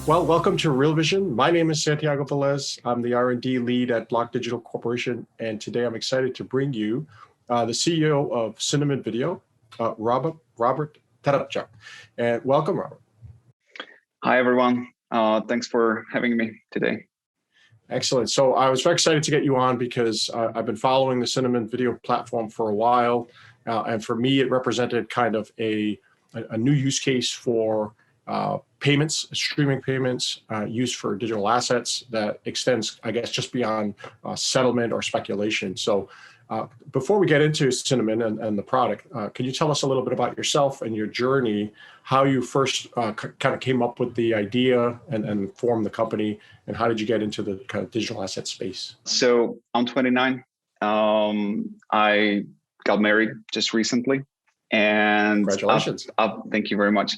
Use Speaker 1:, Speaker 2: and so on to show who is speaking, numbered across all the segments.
Speaker 1: Well, welcome to Real Vision. My name is Santiago Velez. I'm the R&D lead at Block Digital Corporation, and today I'm excited to bring you the CEO of Cinnamon Video, Róbert Tarabčák. And welcome, Robert.
Speaker 2: Hi, everyone. Thanks for having me today.
Speaker 1: Excellent. So I was very excited to get you on because I've been following the Cinnamon Video platform for a while, and for me, it represented kind of a new use case for payments, streaming payments, used for digital assets that extends, I guess, just beyond settlement or speculation. So before we get into Cinnamon and the product, can you tell us a little bit about yourself and your journey, how you first kind of came up with the idea and formed the company, and how did you get into the kind of digital asset space?
Speaker 2: So I'm 29. I got married just recently. And
Speaker 1: congratulations.
Speaker 2: Thank you very much.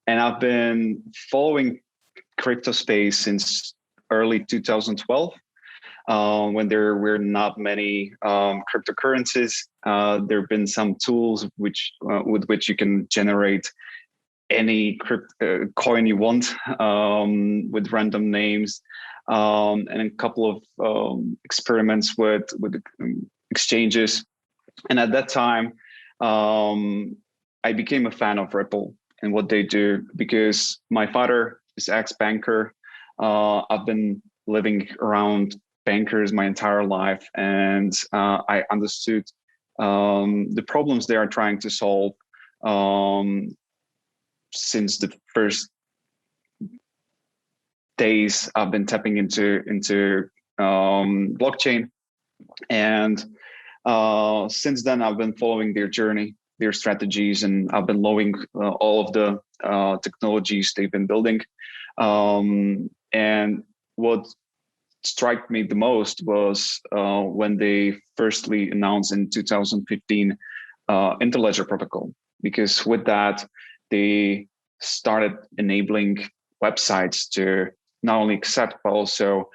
Speaker 2: And I've been following crypto space since early 2012, when there were not many cryptocurrencies. There have been some tools with which you can generate any coin you want with random names, and a couple of experiments with exchanges. And at that time, I became a fan of Ripple and what they do because my father is ex-banker. I've been living around bankers my entire life, and I understood the problems they are trying to solve since the first days I've been tapping into blockchain. And since then, I've been following their journey, their strategies, and I've been loving all of the technologies they've been building. And what struck me the most was when they firstly announced in 2015 Interledger protocol, because with that, they started enabling websites to not only accept, but also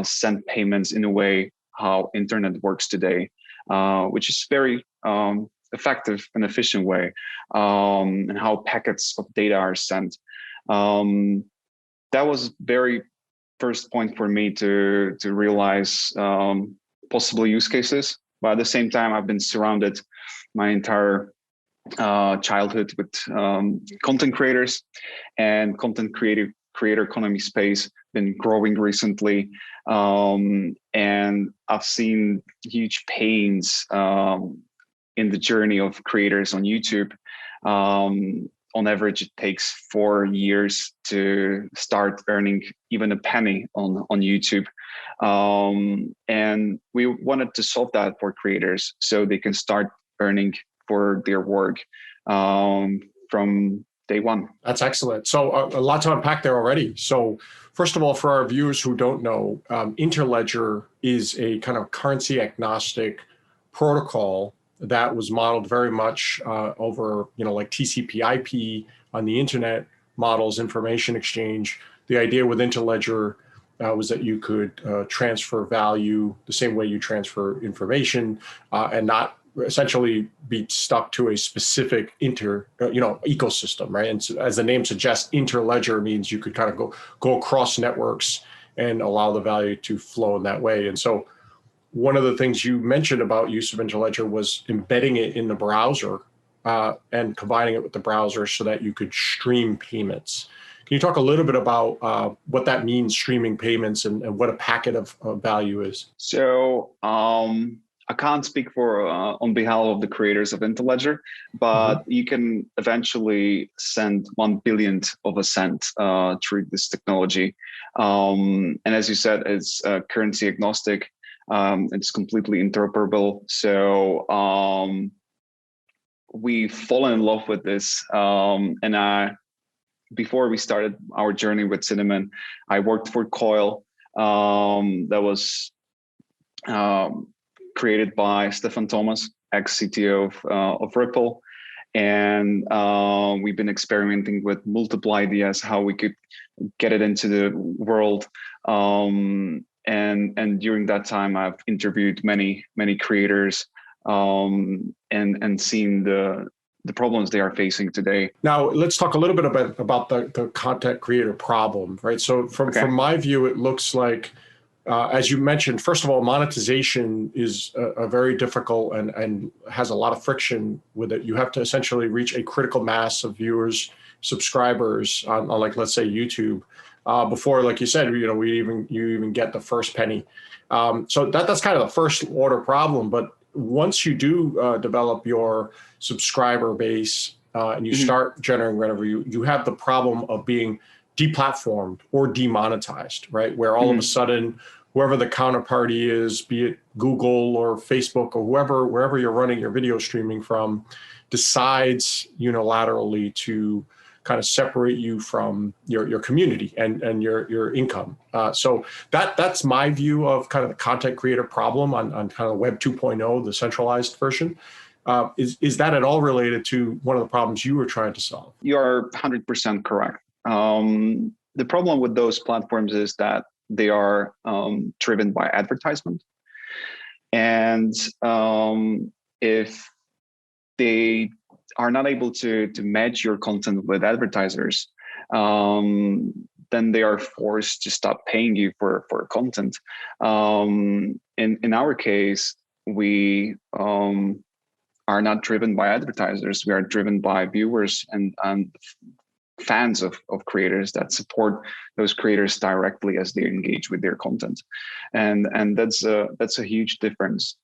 Speaker 2: send payments in a way how internet works today, which is very effective and efficient way, and how packets of data are sent. That was very first point for me to realize possible use cases. But at the same time, I've been surrounded my entire childhood with content creators, and creator economy space been growing recently, and I've seen huge pains in the journey of creators on YouTube. On average, it takes 4 years to start earning even a penny on YouTube, and we wanted to solve that for creators so they can start earning for their work from day one.
Speaker 1: That's excellent. So a lot to unpack there already. So first of all, for our viewers who don't know, Interledger is a kind of currency agnostic protocol that was modeled very much over, like TCP/IP on the internet models, information exchange. The idea with Interledger was that you could transfer value the same way you transfer information, and not essentially be stuck to a specific ecosystem, right? And so, as the name suggests, Interledger means you could kind of go across networks and allow the value to flow in that way. And so one of the things you mentioned about use of Interledger was embedding it in the browser and combining it with the browser so that you could stream payments. Can you talk a little bit about what that means, streaming payments, and what a packet of value is?
Speaker 2: So I can't speak for on behalf of the creators of Interledger, but you can eventually send 1/10000000th of a cent through this technology. And as you said, it's currency agnostic. It's completely interoperable. So we fall in love with this. And before we started our journey with Cinnamon, I worked for Coil. That was created by Stefan Thomas, ex-CTO of Ripple. And we've been experimenting with multiple ideas, how we could get it into the world. And during that time, I've interviewed many creators and seen the the problems they are facing today.
Speaker 1: Now, let's talk a little bit about the content creator problem, right? So from my view, it looks like, as you mentioned, first of all, monetization is a very difficult and has a lot of friction with it. You have to essentially reach a critical mass of viewers, subscribers on like, let's say, YouTube, before, like you said, you even get the first penny. So that's kind of the first order problem. But once you do develop your subscriber base and you start generating revenue, you have the problem of being deplatformed or demonetized, right? Where all of a sudden, whoever the counterparty is, be it Google or Facebook or wherever you're running your video streaming from, decides unilaterally to kind of separate you from your community and your income. So that's my view of kind of the content creator problem on kind of Web 2.0, the centralized version. Is that at all related to one of the problems you were trying to solve?
Speaker 2: You are 100% correct. The problem with those platforms is that they are driven by advertisement. And if they are not able to match your content with advertisers, then they are forced to stop paying you for content. In our case, we are not driven by advertisers. We are driven by viewers and fans of creators that support those creators directly as they engage with their content, and that's a huge difference.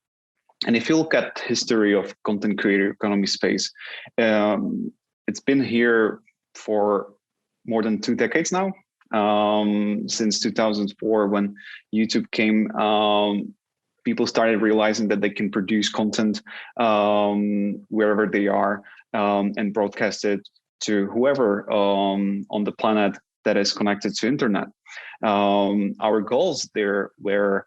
Speaker 2: And if you look at history of content creator economy space, it's been here for more than 2 decades now. Since 2004, when YouTube came, people started realizing that they can produce content wherever they are and broadcast it to whoever on the planet that is connected to internet. Our goals there were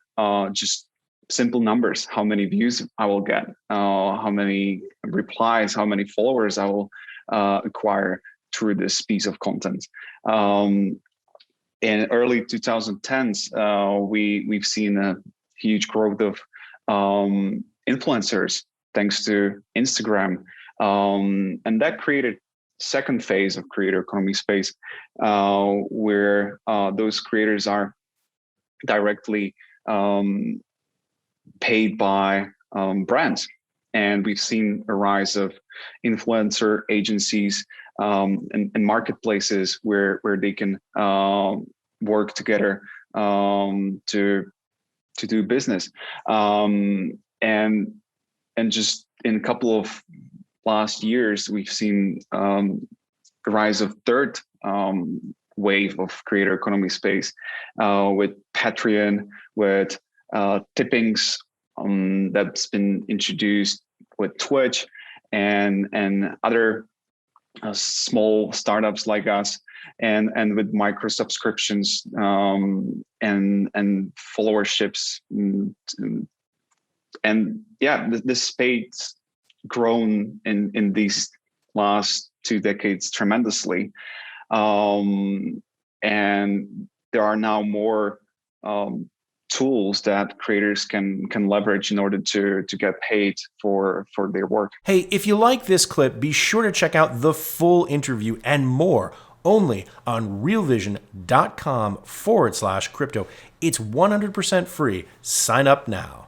Speaker 2: just simple numbers: how many views I will get, how many replies, how many followers I will acquire through this piece of content. In early 2010s, we've seen a huge growth of influencers thanks to Instagram, and that created second phase of creator economy space, where those creators are directly paid by brands. And we've seen a rise of influencer agencies and marketplaces where they can work together to do business. And just in a couple of last years, we've seen the rise of third wave of creator economy space with Patreon, with tippings that's been introduced with Twitch and other small startups like us, and with micro subscriptions and followerships, and yeah, this space grown in these last 2 decades tremendously, and there are now more tools that creators can leverage in order to get paid for their work.
Speaker 3: Hey, if you like this clip, be sure to check out the full interview and more only on realvision.com/crypto. It's 100% free. Sign up now.